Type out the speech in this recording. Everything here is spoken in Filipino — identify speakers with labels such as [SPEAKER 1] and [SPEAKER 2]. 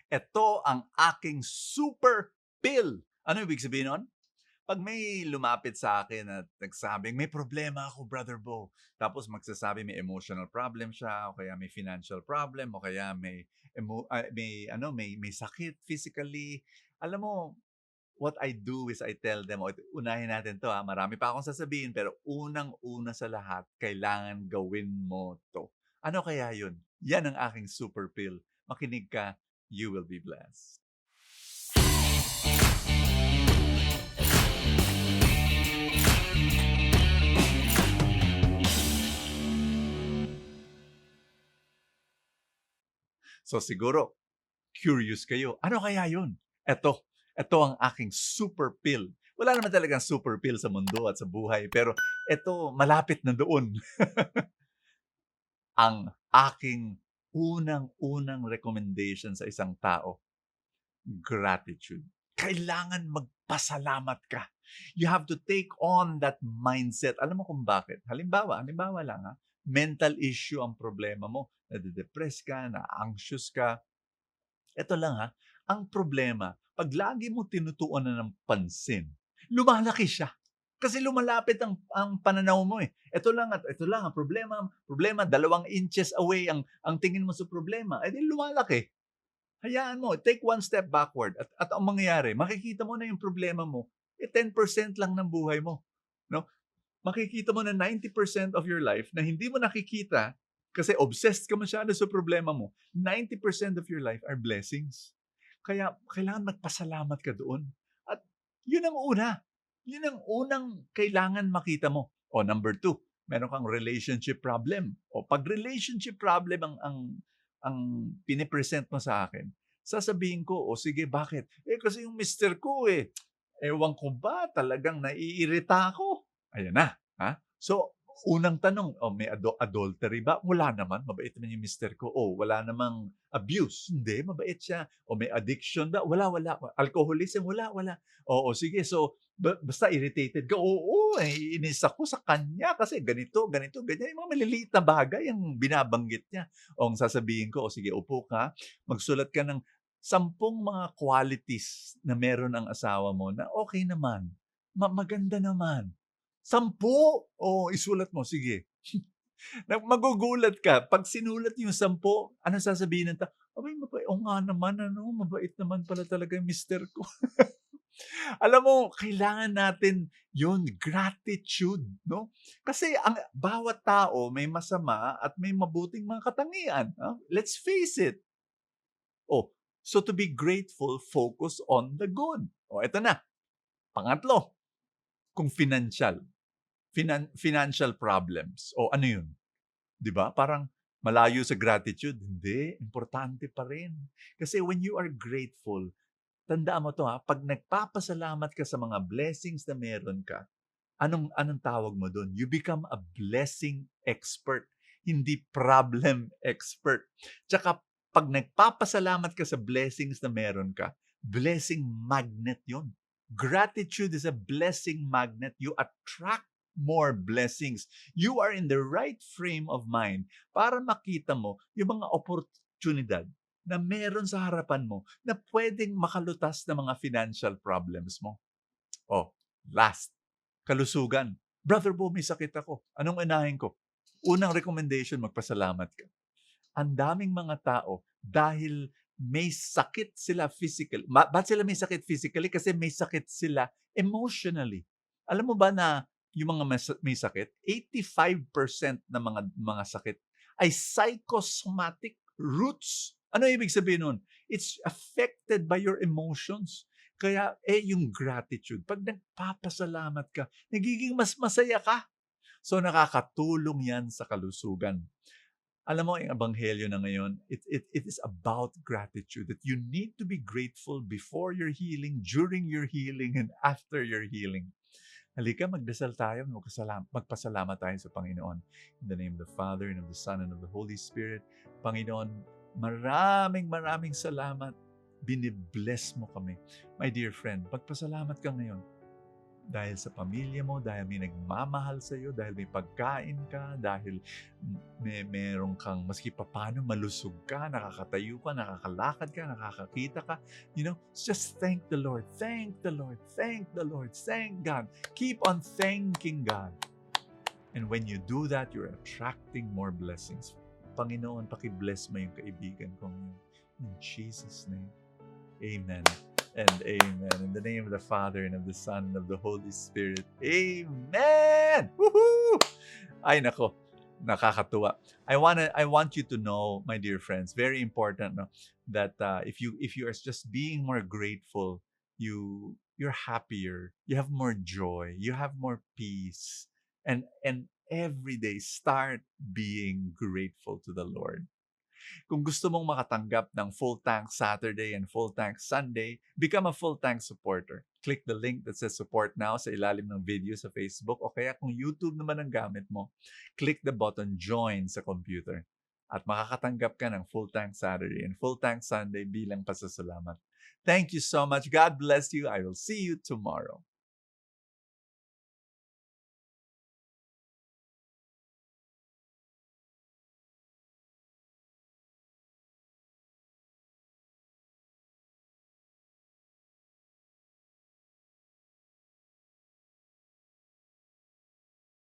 [SPEAKER 1] Ito ang aking super pill. Ano ibig sabihin nun? 'Pag may lumapit sa akin at nagsabing, "May problema ako, Brother Bo." Tapos magsasabi may emotional problem siya o kaya may financial problem o kaya may sakit physically. Alam mo, what I do is I tell them, o unahin natin 'to, marami pa akong sasabihin pero unang-una sa lahat kailangan gawin mo 'to. Ano kaya yun? Yan ang aking super pill. Makinig ka, you will be blessed. So siguro curious kayo, ano kaya yun? Eto ang aking super pill. Wala naman talagang super pill sa mundo at sa buhay, pero eto malapit na doon. Ang aking unang-unang recommendation sa isang tao, gratitude. Kailangan magpasalamat ka. You have to take on that mindset. Alam mo kung bakit? Halimbawa lang mental issue ang problema mo. Nade-depress ka, na-anxious ka. Eto lang ang problema, 'pag lagi mo tinutuunan ng pansin, lumalaki siya. Kasi lumalapit ang pananaw mo, eh. Ito lang ang problema 2 inches away ang tingin mo sa problema, eh, di lumalaki. Hayaan mo, take one step backward at ang mangyayari makikita mo na yung problema mo, 10% lang ng buhay mo, 'no? Makikita mo na 90% of your life na hindi mo nakikita kasi obsessed ka masyado sa problema mo, 90% of your life are blessings. Kaya kailangan magpasalamat ka doon. At yun ang una. Yun ang unang kailangan makita mo. O number 2, meron kang relationship problem. O 'pag relationship problem ang pine-present mo sa akin, sasabihin ko, "O sige, bakit?" "Eh, kasi yung mister ko, ewan ko ba talagang naiirita ako." Ayan na, So, unang tanong, "Oh, may adultery ba?" "Wala naman, mabait naman yung mister ko." "Oh, wala namang abuse?" "Hindi, mabait siya." "O may addiction ba?" "Wala. Alcoholism?" "Wala. Oo, sige, so basta irritated ka?" "Oo, naiinis ako sa kanya kasi ganito, ganyan." Yung mga maliliit na bagay ang binabanggit niya. O ang sasabihin ko, "O sige, upo ka, magsulat ka ng 10 mga qualities na meron ang asawa mo na okey naman, maganda naman." 10? Oo, isulat mo, sige. Magugulat ka 'pag sinulat yung 10, anong sasabihin ng tao, "Aba'y oo nga naman ano, mabait naman pala talaga yung mister ko." Alam mo, kailangan natin yun, gratitude, 'no? Kasi ang bawat tao may masama at may mabuting mga katangian, let's face it. Oh, so to be grateful, focus on the good. Oh, eto na, pangatlo, kung financial problems. O ano yun? 'Di ba, parang malayo sa gratitude, hindi, importante pa rin. Kasi when you are grateful, tandaan mo 'to, 'pag nagpapasalamat ka sa mga blessings na meron ka, anong anong tawag mo dun? You become a blessing expert, hindi problem expert. Tsaka 'pag nagpapasalamat ka sa blessings na meron ka, blessing magnet yun. Gratitude is a blessing magnet. You attract more blessings. You are in the right frame of mind para makita mo yung mga oportunidad na meron sa harapan mo na puwedeng makalutas ng mga financial problems mo. Oh, last, kalusugan. "Brother Bo, may sakit ako." Anong unahin ko? Unang recommendation, magpasalamat ka. Ang daming mga tao dahil may sakit sila ba't sila may sakit physically? Kasi may sakit sila emotionally. Alam mo ba na yung mga may sakit, 85% ng mga sakit ay psychosomatic roots. Ano ibig sabihin nun? It's affected by your emotions. Kaya, yung gratitude, 'pag nagpapasalamat ka, nagiging mas masaya ka. So, nakakatulong 'yan sa kalusugan. Alam mo yung ebanghelyo na ngayon, it is about gratitude, that you need to be grateful before your healing, during your healing, and after your healing. Halika, magdasal tayo, magpasalamat tayo sa Panginoon. In the name of the Father, and of the Son, and of the Holy Spirit. Panginoon, maraming salamat. Binibless mo kami. My dear friend, magpasalamat ka ngayon. Dahil sa pamilya mo, dahil may nagmamahal sa'yo, dahil may pagkain ka, dahil meron kang maski papaano malusog ka, nakakatayo ka, nakakalakad ka, nakakakita ka. Just thank the Lord. Thank the Lord. Thank the Lord. Thank God. Keep on thanking God. And when you do that, you're attracting more blessings. Panginoon, paki-bless mo yung kaibigan kong yun. In Jesus' name. Amen and amen. In the name of the Father, and of the Son, and of the Holy Spirit. Amen! Woohoo! Ay, nako. Nakakatuwa. I want you to know, my dear friends, very important, no, that if you are just being more grateful, you're happier, you have more joy, you have more peace, and every day start being grateful to the Lord. Kung gusto mong makatanggap ng Full Tank Saturday and Full Tank Sunday, become a Full Tank supporter. Click the link that says support now sa ilalim ng video sa Facebook, o kaya kung YouTube naman ang gamit mo, click the button join sa computer. At makakatanggap ka ng Full Tank Saturday and Full Tank Sunday bilang pasasalamat. Thank you so much. God bless you. I will see you tomorrow.